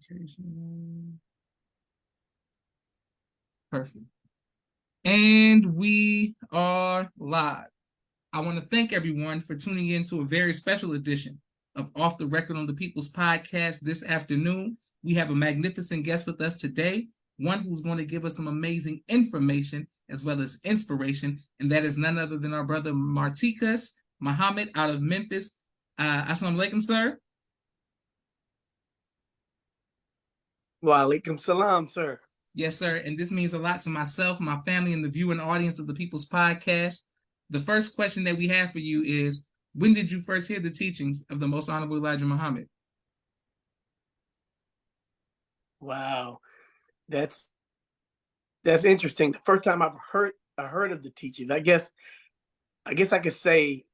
Education. Perfect. And we are live. I want to thank everyone for tuning in to a very special edition of Off the Record on the People's Podcast this afternoon. We have a magnificent guest with us today, one who's going to give us some amazing information as well as inspiration, and that is none other than our brother Marticus Muhammad out of Memphis. Assalamu alaikum, sir. Wa alaikum salam, sir. Yes, sir. And this means a lot to myself, my family, and the viewing audience of the People's Podcast. The first question that we have for you is, when did you first hear the teachings of the Most Honorable Elijah Muhammad? Wow, that's interesting. The first time I heard of the teachings, I guess I could say,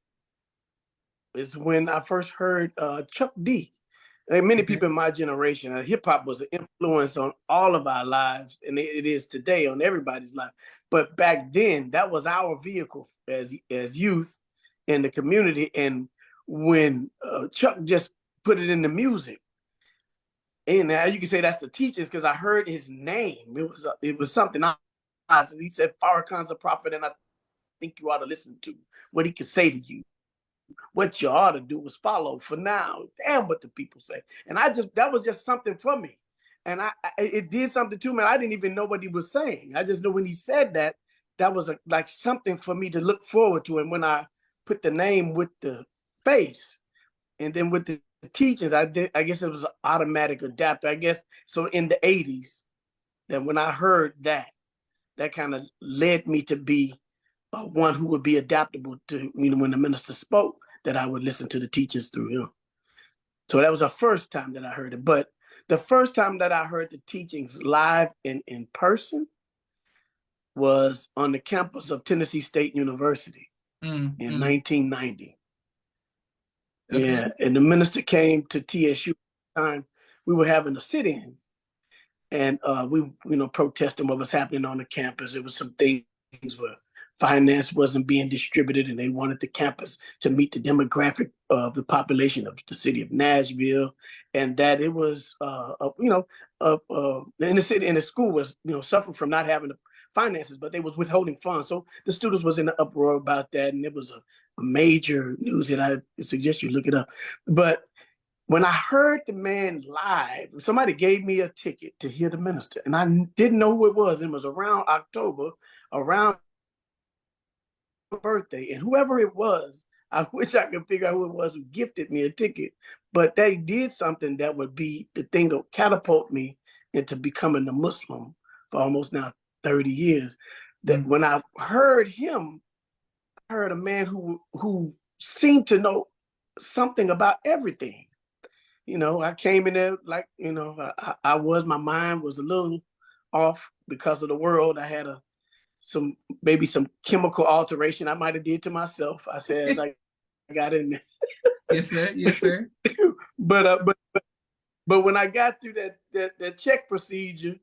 is when I first heard Chuck D. Many people in my generation, hip hop was an influence on all of our lives, and it is today on everybody's life. But back then, that was our vehicle as youth in the community. And when Chuck just put it in the music, and now you can say that's the teachers, because I heard his name. It was something he said, Farrakhan's a prophet, and I think you ought to listen to what he could say to you. What you ought to do is follow for now. Damn what the people say. And that was just something for me. And it did something to me. I didn't even know what he was saying. I just know when he said that, that was like something for me to look forward to. And when I put the name with the face, and then with the teachings, I guess it was an automatic adapter. I guess so in the 80s, that when I heard that kind of led me to be one who would be adaptable to, when the minister spoke, that I would listen to the teachers through him. So that was the first time that I heard it. But the first time that I heard the teachings live and in person was on the campus of Tennessee State University in 1990. Okay. Yeah, and the minister came to TSU at the time. We were having a sit-in, and we, protesting what was happening on the campus. It was some things where finance wasn't being distributed, and they wanted the campus to meet the demographic of the population of the city of Nashville, and that it was, in the city, and the school was, suffering from not having the finances, but they was withholding funds. So the students was in an uproar about that, and it was a major news that I suggest you look it up. But when I heard the man live, somebody gave me a ticket to hear the minister, and I didn't know who it was. It was around October, around birthday, and whoever it was, I wish I could figure out who it was who gifted me a ticket, but they did something that would be the thing to catapult me into becoming a Muslim for almost now 30 years. That when I heard him, I heard a man who seemed to know something about everything. I came in there like, my mind was a little off because of the world. I had maybe some chemical alteration I might have did to myself. I said, as I got in there. Yes, sir. Yes, sir. but when I got through that check procedure,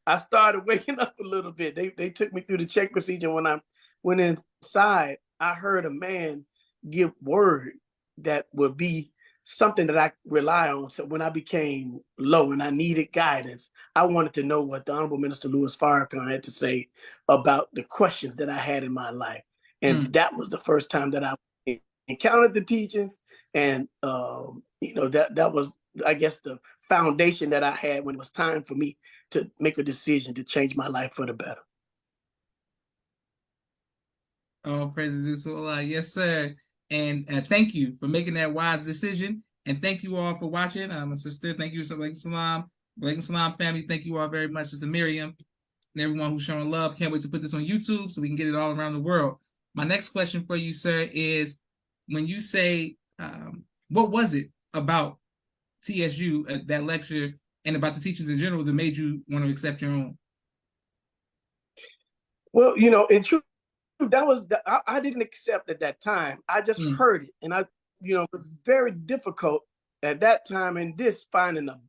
I started waking up a little bit. They took me through the check procedure. When I went inside, I heard a man give word that would be something that I rely on. So when I became low and I needed guidance, I wanted to know what the Honorable Minister Louis Farrakhan had to say about the questions that I had in my life. And that was the first time that I encountered the teachings. And, that was, I guess, the foundation that I had when it was time for me to make a decision to change my life for the better. Oh, praises to Allah. Yes, sir. And thank you for making that wise decision. And thank you all for watching. My sister, thank you. Alaikum salam. Alaikum salam, family. Thank you all very much. Sister Miriam and everyone who's showing love. Can't wait to put this on YouTube so we can get it all around the world. My next question for you, sir, is when you say, what was it about TSU, that lecture, and about the teachers in general that made you want to accept your own? Well, in truth, I didn't accept at that time. I just heard it. And it was very difficult at that time in this finding a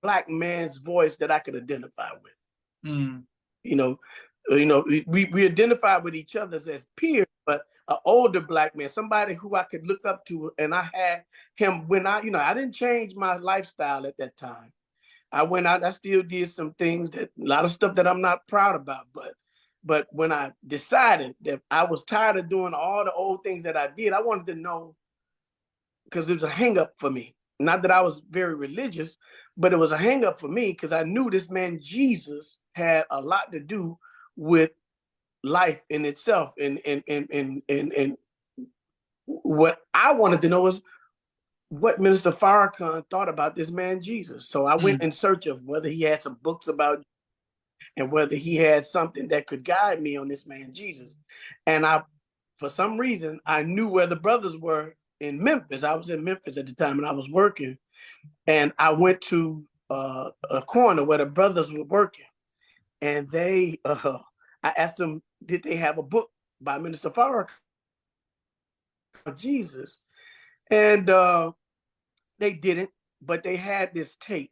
Black man's voice that I could identify with. We identify with each other as peers, but an older black man, somebody who I could look up to. And I had him when I didn't change my lifestyle at that time. I went out, I still did some things, that a lot of stuff that I'm not proud about. But when I decided that I was tired of doing all the old things that I did, I wanted to know, because it was a hang up for me. Not that I was very religious, but it was a hang up for me because I knew this man Jesus had a lot to do with life in itself. And what I wanted to know was what Minister Farrakhan thought about this man Jesus. So I went in search of whether he had some books about, and whether he had something that could guide me on this man Jesus. And for some reason, I knew where the brothers were in Memphis. I was in Memphis at the time, and I was working. And I went to a corner where the brothers were working, and I asked them, did they have a book by Minister Farrakhan, Jesus? And they didn't, but they had this tape.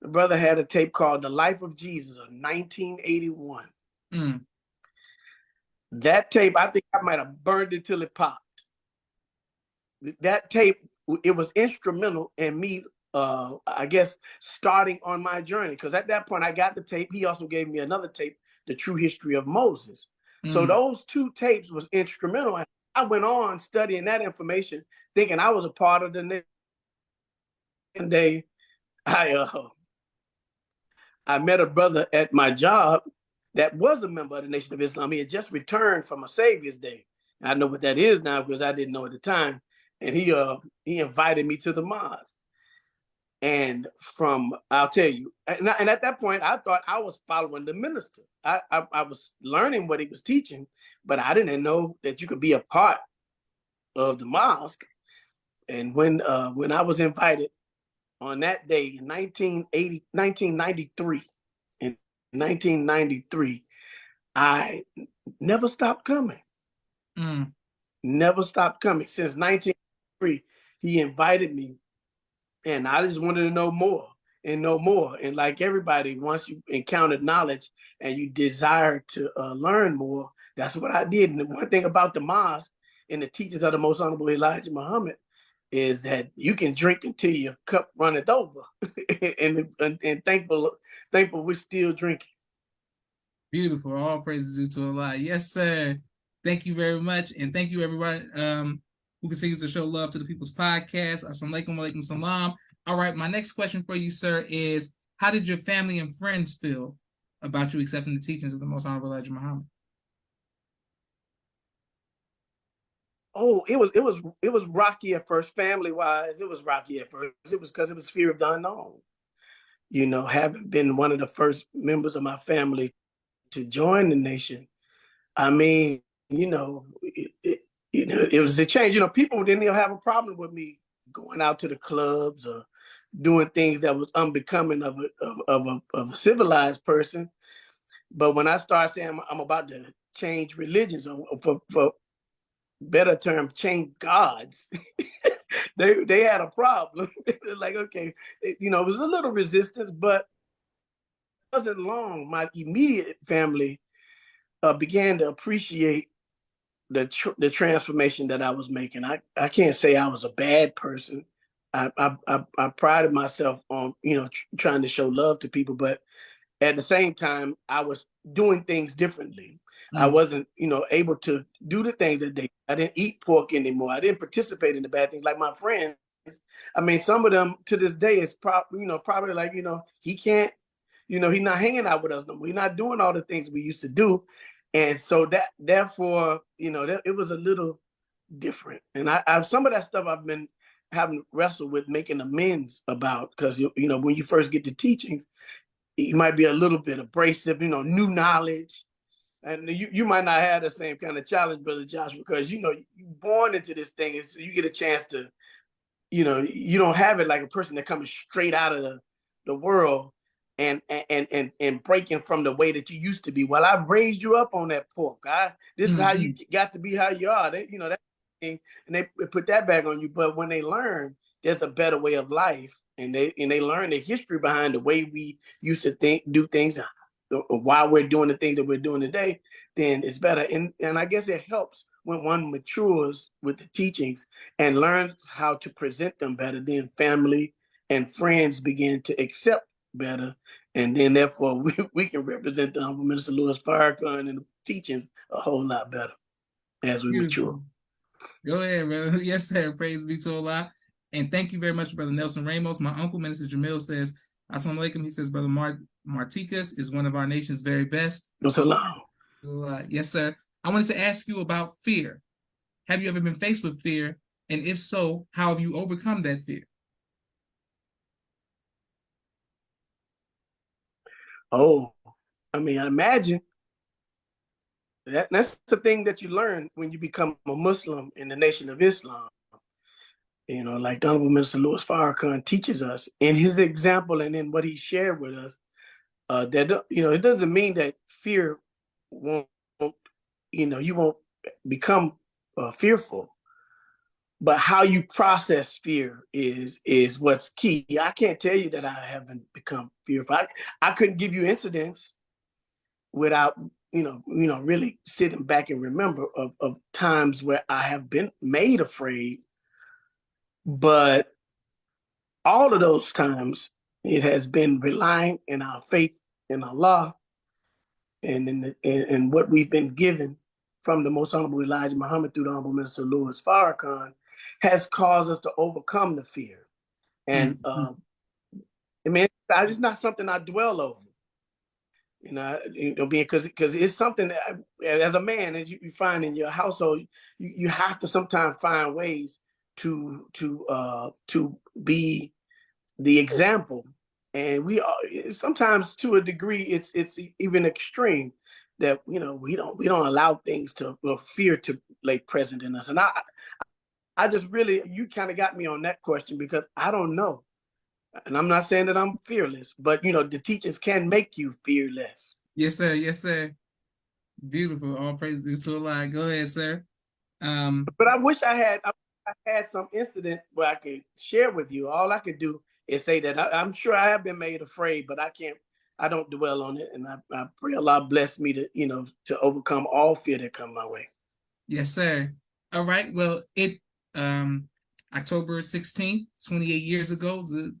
The brother had a tape called "The Life of Jesus" of 1981. That tape, I think I might have burned it till it popped. That tape, it was instrumental in me, I guess, starting on my journey. Because at that point, I got the tape. He also gave me another tape, "The True History of Moses." So those two tapes was instrumental. And I went on studying that information, thinking I was a part of the nation. One day, I met a brother at my job that was a member of the Nation of Islam. He had just returned from a Savior's Day. I know what that is now because I didn't know at the time. And he invited me to the mosque. And I'll tell you, and at that point, I thought I was following the minister. I was learning what he was teaching, but I didn't know that you could be a part of the mosque. And when I was invited on that day in 1993, in 1993, I never stopped coming. Never stopped coming. Since 1993, he invited me, and I just wanted to know more and know more. And like everybody, once you encountered knowledge and you desire to learn more, that's what I did. And the one thing about the mosque and the teachings of the Most Honorable Elijah Muhammad is that you can drink until your cup runneth over. and thankful we're still drinking. Beautiful. All praises due to Allah. Yes, sir. Thank you very much. And thank you, everybody who continues to show love to the People's Podcast. Assalamu alaikum, alaikum salam. All right, my next question for you, sir, is how did your family and friends feel about you accepting the teachings of the Most Honorable Elijah Muhammad? Oh, it was rocky at first, family wise. It was rocky at first. It was because it was fear of the unknown. You know, having been one of the first members of my family to join the nation, I mean, it was a change. You know, people didn't even have a problem with me going out to the clubs or doing things that was unbecoming of a civilized person. But when I started saying I'm about to change religions, or for better term, change gods, they had a problem. Like, okay, it was a little resistance, but it wasn't long. My immediate family began to appreciate the transformation that I was making. I can't say I was a bad person. I prided myself on trying to show love to people, but at the same time, I was doing things differently. I wasn't, able to do the things that I didn't eat pork anymore. I didn't participate in the bad things like my friends. I mean, some of them to this day is probably like, he can't, he's not hanging out with us no more. He's not doing all the things we used to do. And so therefore, it was a little different. And I some of that stuff I've been having to wrestle with making amends about, because, when you first get to teachings, you might be a little bit abrasive, new knowledge. And you might not have the same kind of challenge, Brother Josh, because, you're born into this thing. And so you get a chance to, you don't have it like a person that comes straight out of the world and breaking from the way that you used to be. Well, I raised you up on that pork. This is how you got to be how you are. That thing, and they put that back on you. But when they learn there's a better way of life, and they learn the history behind the way we used to do things, why we're doing the things that we're doing today, then it's better. And I guess it helps when one matures with the teachings and learns how to present them better, then family and friends begin to accept better. And then therefore we can represent the Honorable Minister Louis Farrakhan and the teachings a whole lot better as we mature. Beautiful. Go ahead, brother. Yes, sir. Praise be to Allah. And thank you very much, Brother Nelson Ramos. My uncle, Minister Jamil, says, Assalamu alaikum. He says, Brother Marticus is one of our nation's very best. Salam. Yes, sir. I wanted to ask you about fear. Have you ever been faced with fear? And if so, how have you overcome that fear? Oh, I mean, I imagine that's the thing that you learn when you become a Muslim in the Nation of Islam. You know, like the Honorable Minister Louis Farrakhan teaches us in his example and in what he shared with us, that, you know, it doesn't mean that fear won't, you won't become fearful, but how you process fear is what's key. I can't tell you that I haven't become fearful. I couldn't give you incidents without really sitting back and remember of times where I have been made afraid. But all of those times, it has been relying in our faith in Allah and in what we've been given from the Most Honorable Elijah Muhammad through the Honorable Minister Louis Farrakhan has caused us to overcome the fear. And I mean, it's not something I dwell over. Because it's something that, as a man, as you find in your household, you have to sometimes find ways to be the example. And we are sometimes, to a degree, it's even extreme that we don't allow things to fear to lay present in us. And I just really, you kind of got me on that question, because I don't know. And I'm not saying that I'm fearless, but the teachers can make you fearless. Yes, sir. Yes, sir. Beautiful. All praise to Allah. Go ahead, sir. But I wish I had some incident where I could share with you. All I could do is say that I'm sure I have been made afraid, but I don't dwell on it. And I pray Allah bless me to overcome all fear that come my way. Yes, sir. All right. Well, October 16th, 28 years ago, the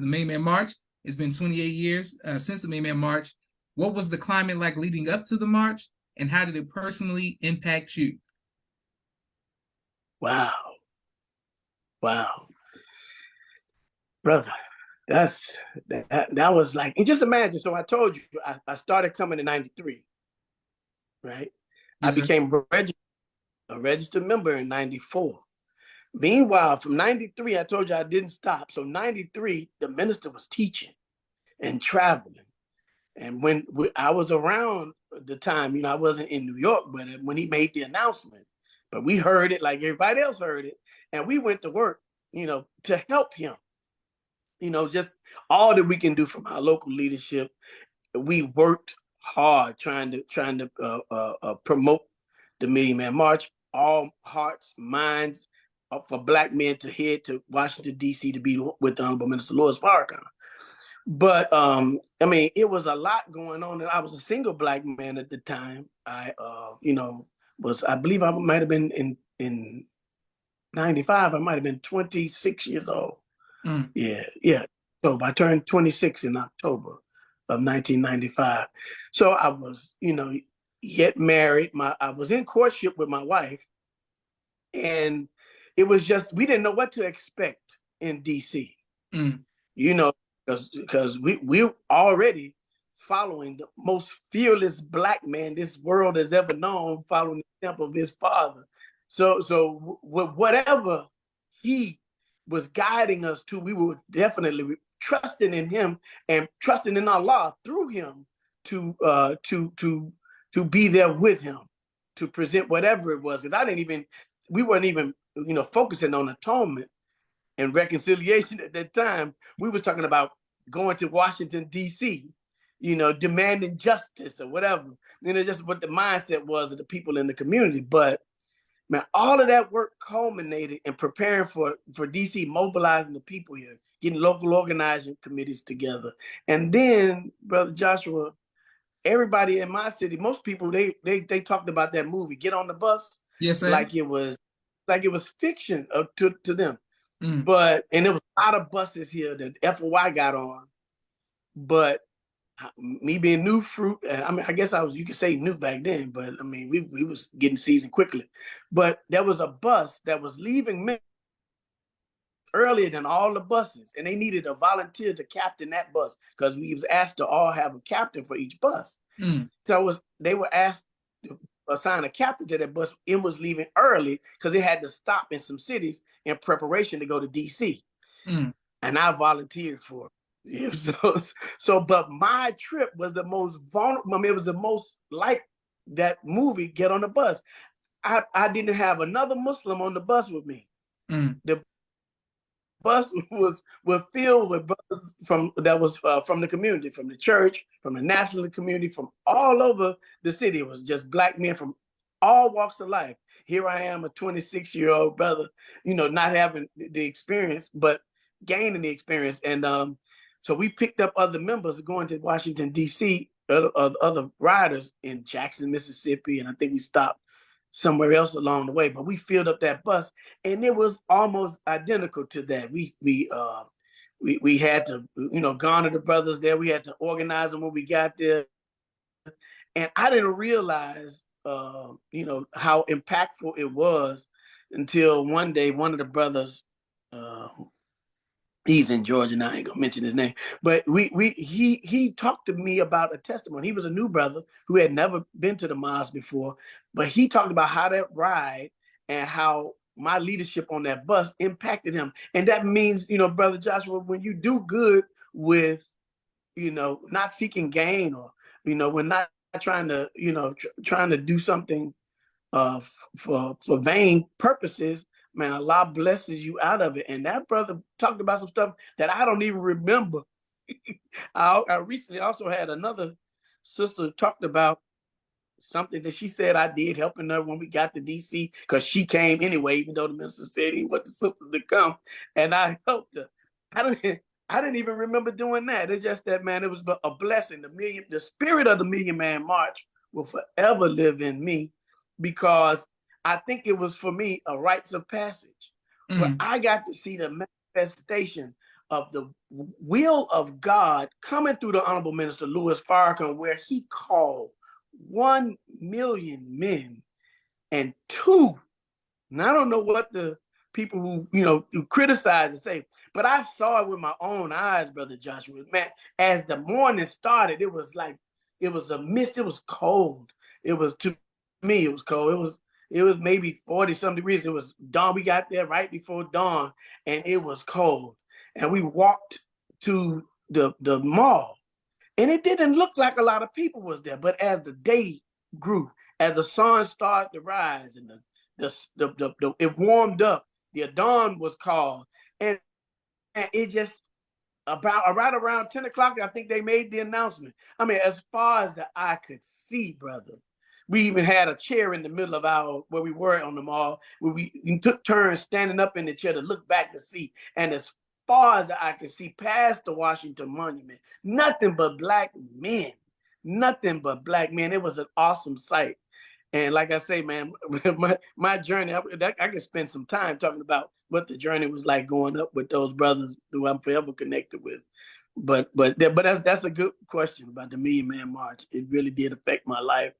May Man March. It's been 28 years since the May Man March. What was the climate like leading up to the march, and how did it personally impact you? Wow. Brother, that was like, and just imagine. So I told you, I started coming in 93, right? Yes, I became a registered member in 94. Meanwhile, from 93, I told you I didn't stop. So 93, the minister was teaching and traveling. And when I was around the time, I wasn't in New York, but when he made the announcement, but we heard it like everybody else heard it. And we went to work, to help him. Just all that we can do from our local leadership. We worked hard trying to promote the Million Man March. All hearts, minds for Black men to head to Washington, D.C. to be with the Honorable Minister Louis Farrakhan. But I mean, it was a lot going on, and I was a single Black man at the time. I believe I might have been in 95. I might have been 26 years old. Yeah. So I turned 26 in October of 1995. So I was, yet married. I was in courtship with my wife, and it was just, we didn't know what to expect in DC. Because we already following the most fearless Black man this world has ever known, following the example of his father. So whatever he was guiding us to, we were definitely trusting in him and trusting in Allah through him to be there with him, to present whatever it was. Because we weren't even focusing on atonement and reconciliation at that time. We was talking about going to Washington, D.C., demanding justice or whatever. Just what the mindset was of the people in the community. But man, all of that work culminated in preparing for DC, mobilizing the people here, getting local organizing committees together. And then, Brother Joshua, everybody in my city, most people, they talked about that movie, Get on the Bus, Yes, sir. like it was fiction to them. Mm. But and there was a lot of buses here that FOI got on, but me being new fruit, I mean, I guess you could say new back then, but I mean, we was getting seasoned quickly. But there was a bus that was leaving Memphis earlier than all the buses, and they needed a volunteer to captain that bus because we was asked to all have a captain for each bus. Mm. So they were asked to assign a captain to that bus. It was leaving early because it had to stop in some cities in preparation to go to DC. Mm. And I volunteered for it. Yeah, but my trip was the most vulnerable. I mean, it was the most like that movie, Get on the Bus. I didn't have another Muslim on the bus with me. Mm. The bus was filled with brothers from the community, from the church, from the national community, from all over the city. It was just black men from all walks of life. Here I am, a 26-year-old brother, not having the experience, but gaining the experience. And so we picked up other members going to Washington, D.C., other riders in Jackson, Mississippi, and I think we stopped somewhere else along the way. But we filled up that bus, and it was almost identical to that. We had to, garner the brothers there. We had to organize them when we got there, and I didn't realize, how impactful it was until one day one of the brothers. He's in Georgia now. I ain't gonna mention his name, but he talked to me about a testimony. He was a new brother who had never been to the mosque before, but he talked about how that ride and how my leadership on that bus impacted him. And that means, brother Joshua, when you do good with, not seeking gain, or we're not trying to, trying to do something for vain purposes, man, Allah blesses you out of it. And that brother talked about some stuff that I don't even remember. I recently also had another sister talked about something that she said I did, helping her when we got to DC, because she came anyway, even though the minister said he wanted the sister to come, and I helped her. I didn't even remember doing that. It's just that, man, it was a blessing. The spirit of the Million Man March will forever live in me, because I think it was for me a rites of passage where Mm. I got to see the manifestation of the will of God coming through the Honorable Minister Louis Farrakhan, where he called 1 million men and two. And I don't know what the people who criticize and say, but I saw it with my own eyes, brother Joshua. Man, as the morning started, it was a mist. It was cold. It was, to me, it was cold. It was maybe 40 some degrees. It was dawn. We got there right before dawn, and it was cold. And we walked to the mall, and it didn't look like a lot of people was there. But as the day grew, as the sun started to rise, and it warmed up, the dawn was called, and it just about right around 10 o'clock, I think they made the announcement. I mean, as far as the eye could see, brother. We even had a chair in the middle of where we were on the mall, where we took turns standing up in the chair to look back to see. And as far as the eye could see, past the Washington Monument, nothing but black men. Nothing but black men. It was an awesome sight. And like I say, man, my journey, I could spend some time talking about what the journey was like going up with those brothers who I'm forever connected with. But that's a good question about the Million Man March. It really did affect my life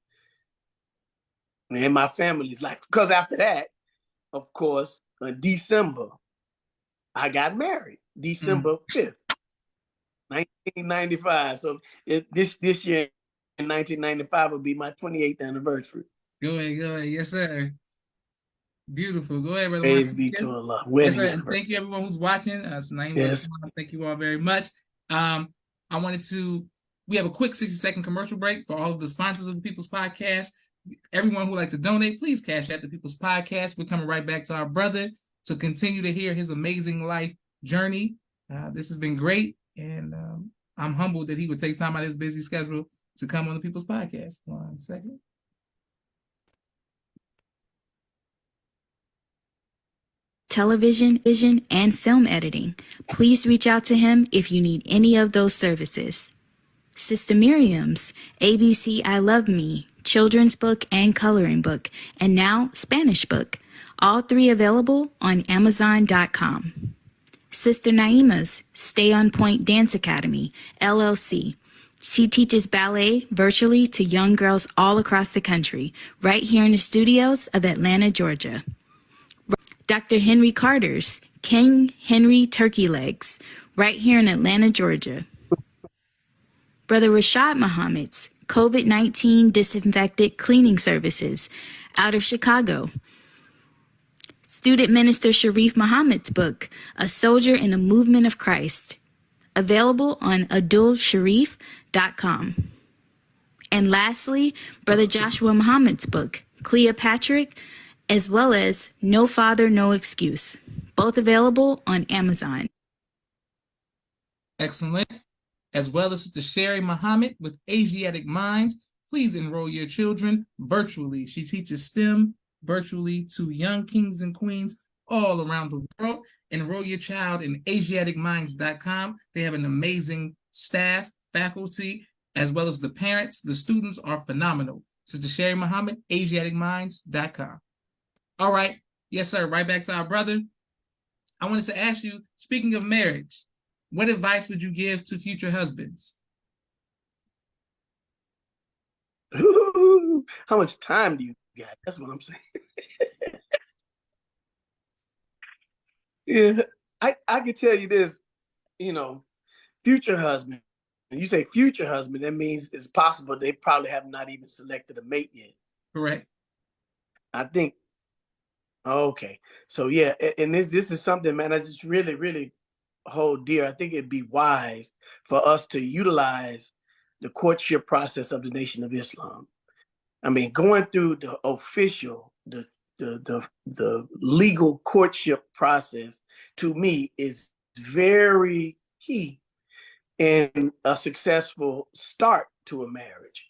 and my family's life. Because after that, of course, in December, I got married. Mm. December 5th, 1995. So this year in 1995 will be my 28th anniversary. Go ahead, go ahead. Yes, sir. Beautiful. Go ahead, brother Praise be Marticus. to Allah. Yes, Wedding sir. And anniversary. thank you everyone who's watching. Naeem, brother Yes. Salam, thank you all very much. I wanted to we have a quick 60-second commercial break for all of the sponsors of the People's Podcast. Everyone who would like to donate, please cash out the People's Podcast. We're coming right back to our brother to continue to hear his amazing life journey. This has been great, and I'm humbled that he would take time out of his busy schedule to come on the People's Podcast. 1 second. Television, vision, and film editing. Please reach out to him if you need any of those services. Sister Miriam's ABC I Love Me children's book and coloring book, and now Spanish book, all three available on Amazon.com. Sister Naima's Stay on Point Dance Academy, LLC. She teaches ballet virtually to young girls all across the country, right here in the studios of Atlanta, Georgia. Dr. Henry Carter's King Henry Turkey Legs, right here in Atlanta, Georgia. Brother Rashad Muhammad's COVID-19 Disinfected Cleaning Services, out of Chicago. Student Minister Sharif Muhammad's book, A Soldier in the Movement of Christ, available on adulsharif.com. And lastly, Brother Joshua Muhammad's book, Cleopatra, as well as No Father, No Excuse, both available on Amazon. Excellent. As well as Sister Sherry Muhammad with Asiatic Minds. Please enroll your children virtually. She teaches STEM virtually to young kings and queens all around the world. Enroll your child in AsiaticMinds.com. They have an amazing staff, faculty, as well as the parents. The students are phenomenal. Sister Sherry Muhammad, AsiaticMinds.com. All right. Yes, sir. Right back to our brother. I wanted to ask you, speaking of marriage, what advice would you give to future husbands? Ooh, how much time do you got? That's what I'm saying. Yeah, I can tell you this, future husband. When you say future husband, that means it's possible they probably have not even selected a mate yet. Correct. I think. Okay, so yeah, and this is something, man, I just really, really hold dear. I think it'd be wise for us to utilize the courtship process of the Nation of Islam. I mean, going through the official, the legal courtship process, to me, is very key in a successful start to a marriage.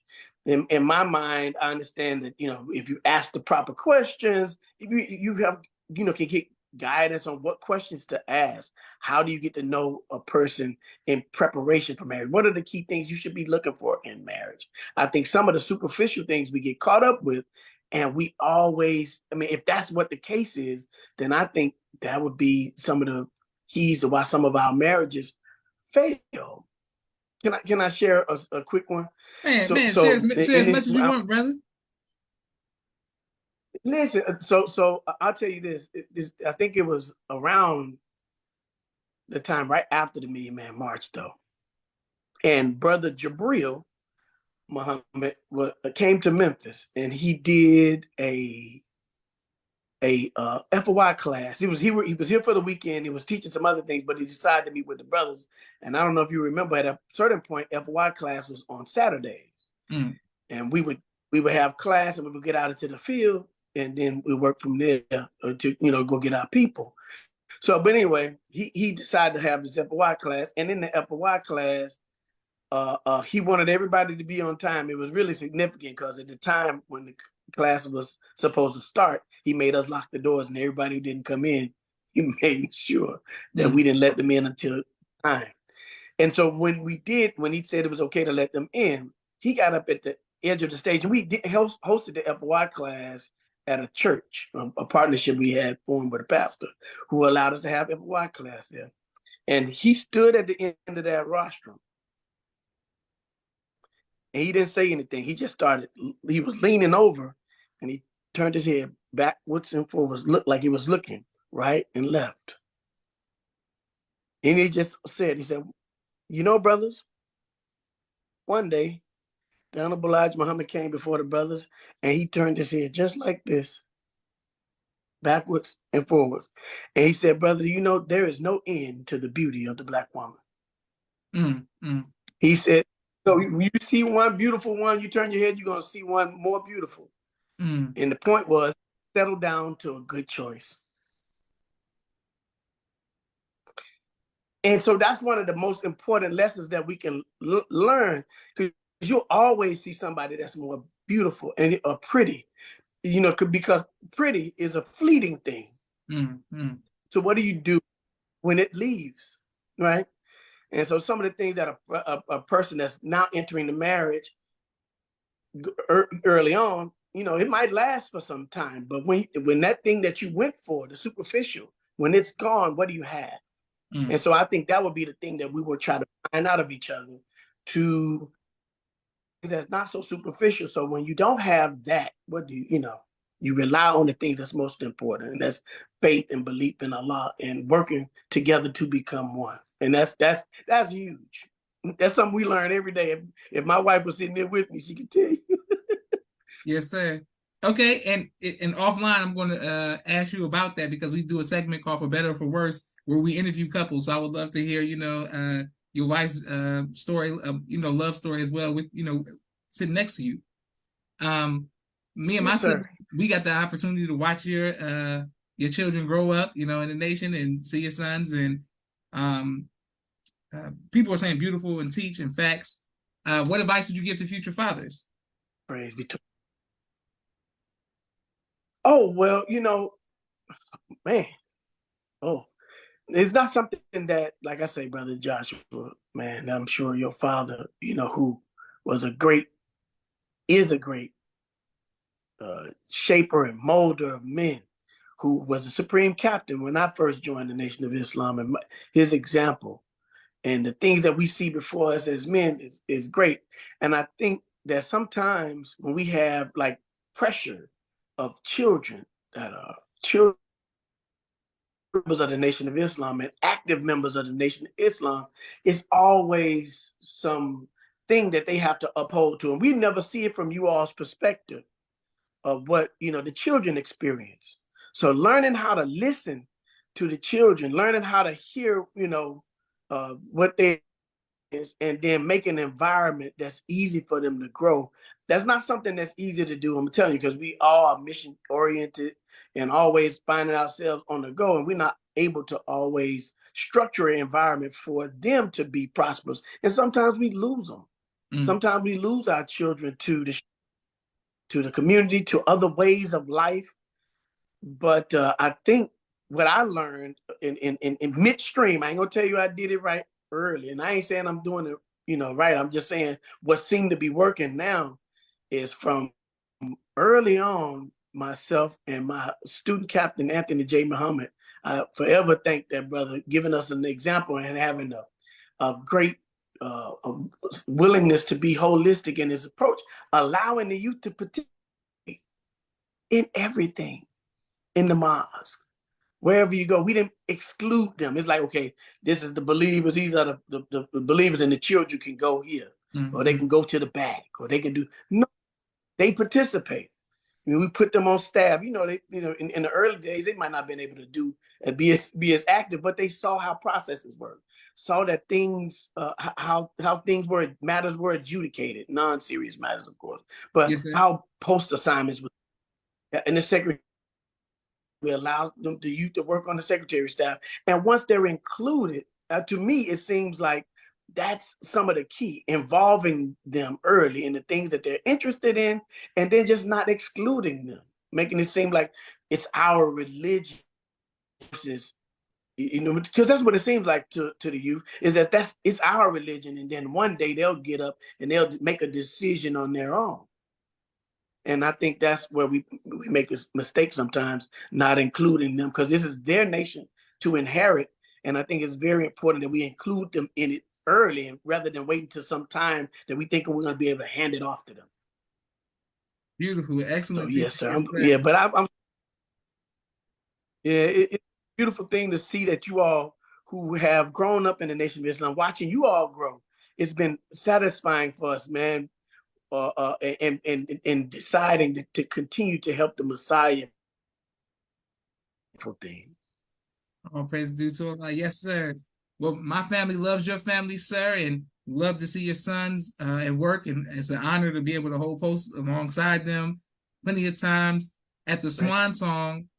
In my mind, I understand that, if you ask the proper questions, if you have, can get guidance on what questions to ask. How do you get to know a person in preparation for marriage? What are the key things you should be looking for in marriage? I think some of the superficial things we get caught up with, and we always, if that's what the case is, then I think that would be some of the keys to why some of our marriages fail. Can I share a quick one? Man, So share as much as you want, brother. Listen, so I'll tell you this. I think it was around the time right after the Million Man March, though. And Brother Jabril Muhammad came to Memphis, and he did a FOI class. He was here for the weekend. He was teaching some other things, but he decided to meet with the brothers. And I don't know if you remember, at a certain point, FOI class was on Saturdays, and we would have class, and we would get out into the field, and then we work from there to go get our people. So, but anyway, he decided to have this FOI class, and in the FOI class, he wanted everybody to be on time. It was really significant because at the time when the class was supposed to start, he made us lock the doors, and everybody who didn't come in, he made sure that we didn't let them in until time. And so when he said it was okay to let them in, he got up at the edge of the stage, and we hosted the FOI class at a church, a partnership we had formed with a pastor who allowed us to have FOI class there. And he stood at the end of that rostrum, and he didn't say anything. He just started. He was leaning over, and he turned his head backwards and forwards, looked like he was looking right and left. And he just said, brothers, one day, the Honorable Elijah Muhammad came before the brothers, and he turned his head just like this, backwards and forwards. And he said, brother, there is no end to the beauty of the Black woman. He said, so when you see one beautiful one, you turn your head, you're going to see one more beautiful. And the point was, settle down to a good choice. And so that's one of the most important lessons that we can learn, because you'll always see somebody that's more beautiful and pretty, because pretty is a fleeting thing. So what do you do when it leaves, right? And so some of the things that a person that's now entering the marriage early on, it might last for some time, but when that thing that you went for, the superficial, when it's gone, what do you have? And so I think that would be the thing that we will try to find out of each other, to that's not so superficial. So when you don't have that, what do you rely on the things that's most important, and that's faith and belief in Allah and working together to become one. And that's huge. That's something we learn every day. If my wife was sitting there with me, she could tell you. Yes, sir. Okay, and offline, I'm going to ask you about that, because we do a segment called For Better or For Worse, where we interview couples. So I would love to hear, your wife's story, love story as well, with sitting next to you. Me and my son, we got the opportunity to watch your children grow up, in the nation, and see your sons, and people are saying beautiful and teach and facts. What advice would you give to future fathers? Praise be to. Oh, well, man. Oh, it's not something that, like I say, Brother Joshua, man, I'm sure your father, who was is a great shaper and molder of men, who was the supreme captain when I first joined the Nation of Islam, and his example and the things that we see before us as men is great. And I think that sometimes when we have like pressure of children that are children members of the Nation of Islam and active members of the Nation of Islam, it's always some thing that they have to uphold to. And we never see it from you all's perspective of what, the children experience. So learning how to listen to the children, learning how to hear, what they is, and then make an environment that's easy for them to grow. That's not something that's easy to do, I'm telling you, because we all are mission oriented and always finding ourselves on the go, and we're not able to always structure an environment for them to be prosperous. And sometimes we lose them. Sometimes we lose our children to the community, to other ways of life. But I think what I learned in midstream, I ain't gonna tell you I did it right early, and I ain't saying I'm doing it, right. I'm just saying what seemed to be working now is from early on, myself and my student captain, Anthony J. Muhammad. I forever thank that brother, giving us an example and having a great a willingness to be holistic in his approach, allowing the youth to participate in everything in the mosque. Wherever you go, we didn't exclude them. It's like, okay, this is the believers. These are the believers, and the children can go here, or they can go to the back, or they can do. No, they participate. We put them on staff. In the early days, they might not have been able to be as active, but they saw how processes work, saw that things, how matters were adjudicated, non-serious matters, of course, but how post assignments were, and the secretary. We allow them, the youth, to work on the secretary staff. And once they're included, to me, it seems like that's some of the key, involving them early in the things that they're interested in, and then just not excluding them, making it seem like it's our religion versus, because that's what it seems like to the youth, is that it's our religion. And then one day they'll get up and they'll make a decision on their own. And I think that's where we make a mistake sometimes, not including them, because this is their nation to inherit. And I think it's very important that we include them in it early, and rather than waiting till some time that we think we're going to be able to hand it off to them. Beautiful, excellent. So, yes, sir. It's a beautiful thing to see that you all who have grown up in the Nation of Islam, watching you all grow. It's been satisfying for us, man. And deciding to continue to help the Messiah thing. All praise due to Allah. Yes, sir. Well, my family loves your family, sir, and love to see your sons at work, and it's an honor to be able to hold posts alongside them. Plenty of times at the Swan Song,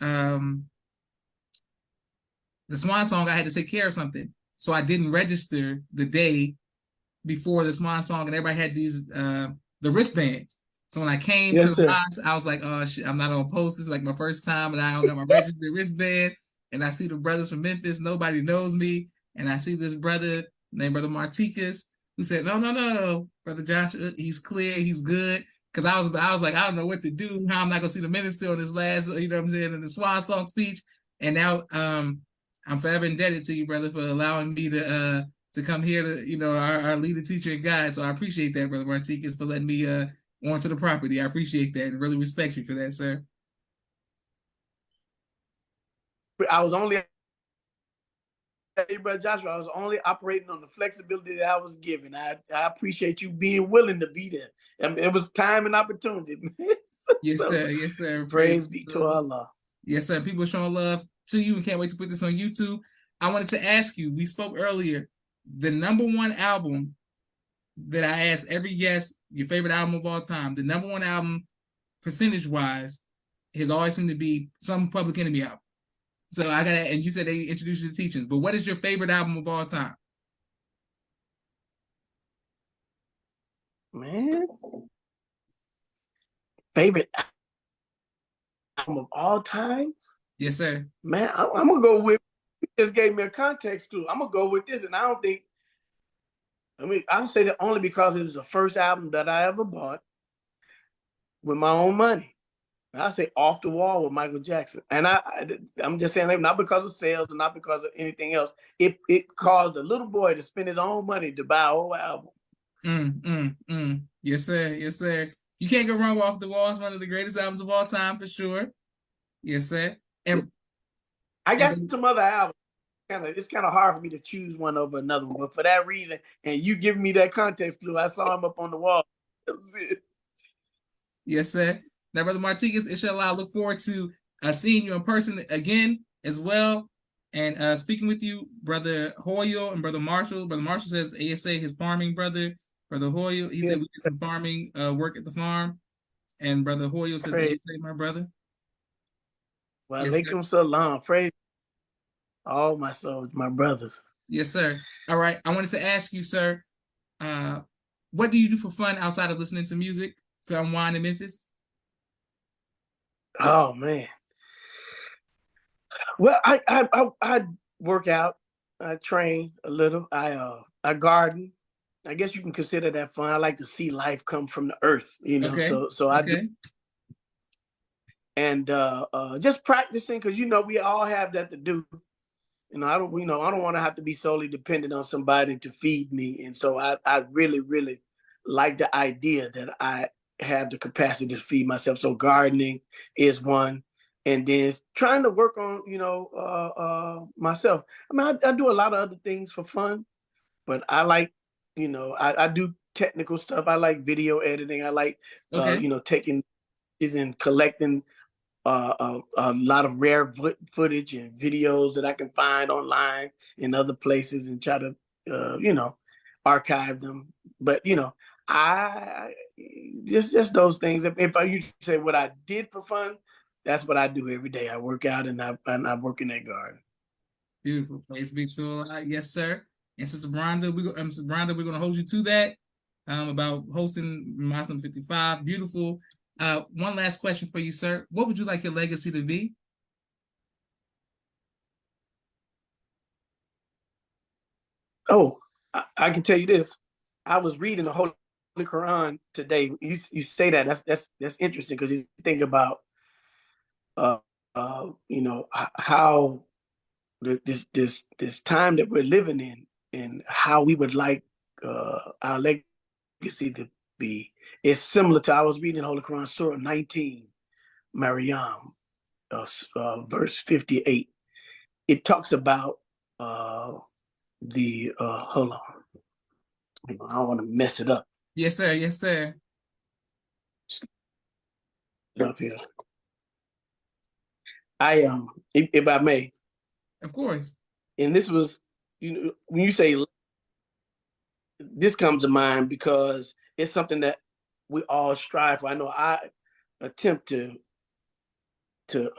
I had to take care of something, so I didn't register the day before the Swan Song, and everybody had these the wristbands. So when I came to the box, I was like, oh shit, I'm not on post. This is like my first time, and I don't got my registered wristband. And I see the brothers from Memphis, nobody knows me. And I see this brother named Brother Marticus, who said, no, Brother Joshua, he's clear, he's good. Because I was like, I don't know what to do, how I'm not gonna see the minister on this last, you know what I'm saying, in the swan song speech. And now I'm forever indebted to you, brother, for allowing me to come here to, you know, our leader, teacher, and guide. So I appreciate that, Brother Marticus, for letting me onto the property. I appreciate that and really respect you for that, sir. I was only, hey, Brother Joshua, I was only operating on the flexibility that I was given. I appreciate you being willing to be there. I mean, it was time and opportunity. Yes, So, sir. Yes, sir. praise be to Allah. Yes, sir. People showing love to you and can't wait to put this on YouTube. I wanted to ask you, we spoke earlier, the #1 album that I ask every guest, your favorite album of all time, the #1 album, percentage-wise, has always seemed to be some Public Enemy album. So I gotta, and you said they introduced you to teachings, but what is your favorite album of all time? Man, favorite album of all time? Yes, sir. Man, I'm gonna go with, you just gave me a context clue. I'm gonna go with this, and I don't think, I mean, I'll say that only because it was the first album that I ever bought with my own money. I say Off the Wall with Michael Jackson. And I'm just saying that not because of sales and not because of anything else. It caused a little boy to spend his own money to buy a whole album. Yes, sir. Yes, sir. You can't go wrong with Off the Wall. It's one of the greatest albums of all time for sure. Yes, sir. And I got some other albums. It's kind of hard for me to choose one over another one. But for that reason, and you giving me that context clue, I saw him up on the wall. That was it. Yes, sir. Now, Brother Marticus, inshallah, I look forward to seeing you in person again as well. And speaking with you, Brother Hoyle and Brother Marshall. Brother Marshall says ASA, his farming brother. Brother Hoyle, he said we did some farming work at the farm. And Brother Hoyle says ASA, my brother. Well, alaikum salam. Praise all my souls, my brothers. Yes, sir. All right. I wanted to ask you, sir, what do you do for fun outside of listening to music to unwind in Memphis? Oh man. Well, I work out, I train a little, I garden. I guess you can consider that fun. I like to see life come from the earth, you know. Okay. So I do. And just practicing, because you know we all have that to do. You know, I don't want to have to be solely dependent on somebody to feed me. And so I really, really like the idea that I have the capacity to feed myself. So gardening is one. And then trying to work on, you know, myself. I mean, I do a lot of other things for fun, but I like, you know, I do technical stuff. I like video editing. I like, you know, taking and collecting a lot of rare footage and videos that I can find online in other places and try to, you know, archive them. But, you know, I just those things. If you say what I did for fun, that's what I do every day. I work out and I work in that garden. Beautiful. Praise be to Allah. Yes, sir. And Sister Branda, we're going to hold you to that about hosting Muslim 55. Beautiful. One last question for you, sir. What would you like your legacy to be? Oh, I can tell you this. I was reading the Holy Quran today. You say that. That's interesting, because you think about you know, how this time that we're living in and how we would like our legacy to be. It's similar to, I was reading Holy Quran, Surah 19, Maryam, verse 58. It talks about the hold on. I don't want to mess it up. Yes, sir. Yes, sir. Up here. If I may. Of course. And this was, you know, when you say, this comes to mind because it's something that we all strive for. I know I attempt to do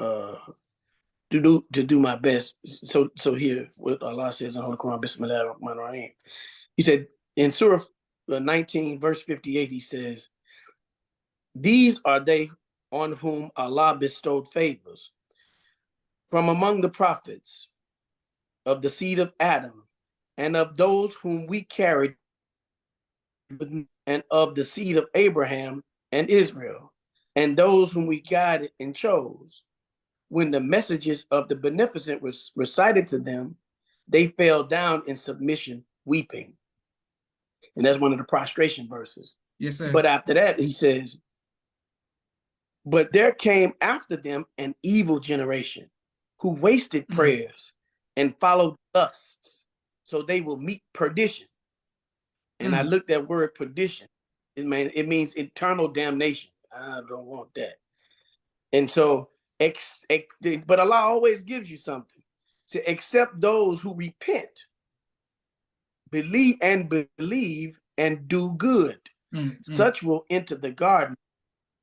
my best. So here, what Allah says in Holy Quran, Bismillah ar-Rahman ar-Rahim. He said in Surah 19, verse 58, he says, "These are they on whom Allah bestowed favors from among the prophets of the seed of Adam, and of those whom we carried, and of the seed of Abraham and Israel, and those whom we guided and chose. When the messages of the beneficent was recited to them, they fell down in submission, weeping. And that's one of the prostration verses. Yes, sir. But after that, he says, but there came after them an evil generation who wasted prayers and followed lusts, so they will meet perdition. And I looked at word perdition. It means eternal damnation. I don't want that. And so, but Allah always gives you something. So except those who repent, believe and do good. Such will enter the garden,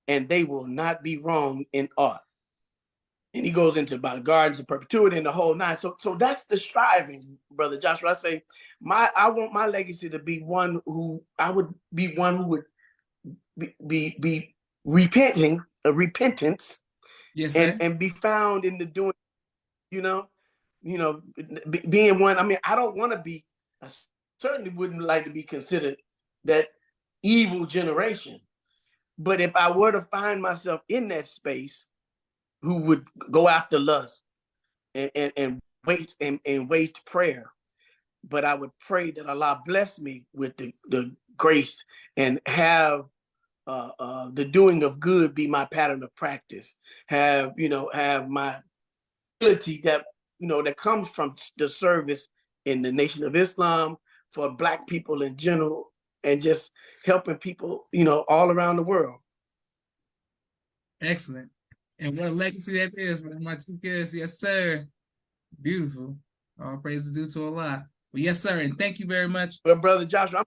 and they will not be wrong in aught. And he goes into about gardens of perpetuity and the whole nine. So that's the striving, Brother Joshua. I say, I want my legacy to be one who would be repenting, repentance, yes, sir. and be found in the doing, being one. I mean, I don't want to be. I certainly wouldn't like to be considered that evil generation. But if I were to find myself in that space, who would go after lust and waste prayer, but I would pray that Allah bless me with the grace and have the doing of good be my pattern of practice. Have my ability that that comes from the service in the Nation of Islam for Black people in general, and just helping people all around the world. Excellent. And what a legacy that is, man. Marticus, yes, sir. Beautiful. All praise is due to Allah. Well, yes, sir, and thank you very much. Well, Brother Joshua,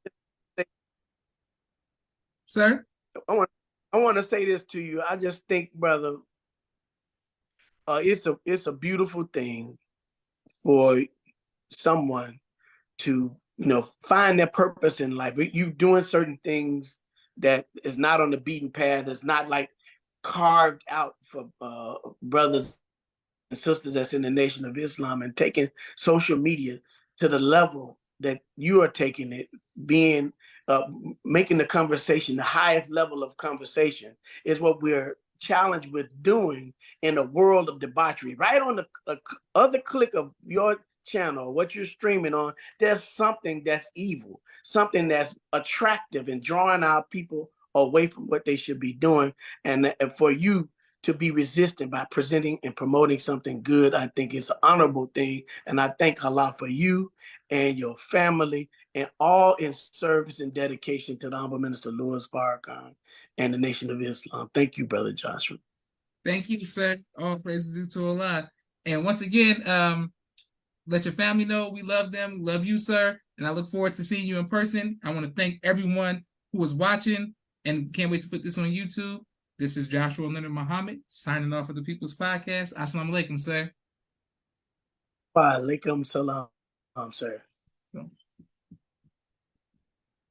sir, I want to say this to you. I just think, brother, it's a beautiful thing for someone to find their purpose in life. You doing certain things that is not on the beaten path. It's not like carved out for brothers and sisters that's in the Nation of Islam, and taking social media to the level that you are taking it, being making the conversation the highest level of conversation, is what we're challenged with doing in a world of debauchery. Right on the other click of your channel, what you're streaming on, there's something that's evil, something that's attractive and drawing our people away from what they should be doing. And for you to be resistant by presenting and promoting something good, I think it's an honorable thing. And I thank Allah for you and your family, and all in service and dedication to the Honorable Minister Louis Farrakhan and the Nation of Islam. Thank you, Brother Joshua. Thank you, sir. All praises due to Allah. And once again, let your family know we love them. We love you, sir. And I look forward to seeing you in person. I want to thank everyone who was watching, and can't wait to put this on YouTube. This is Joshua Leonard Muhammad signing off of the People's Podcast. Assalamu alaikum, sir. Wa alaikum salam, sir.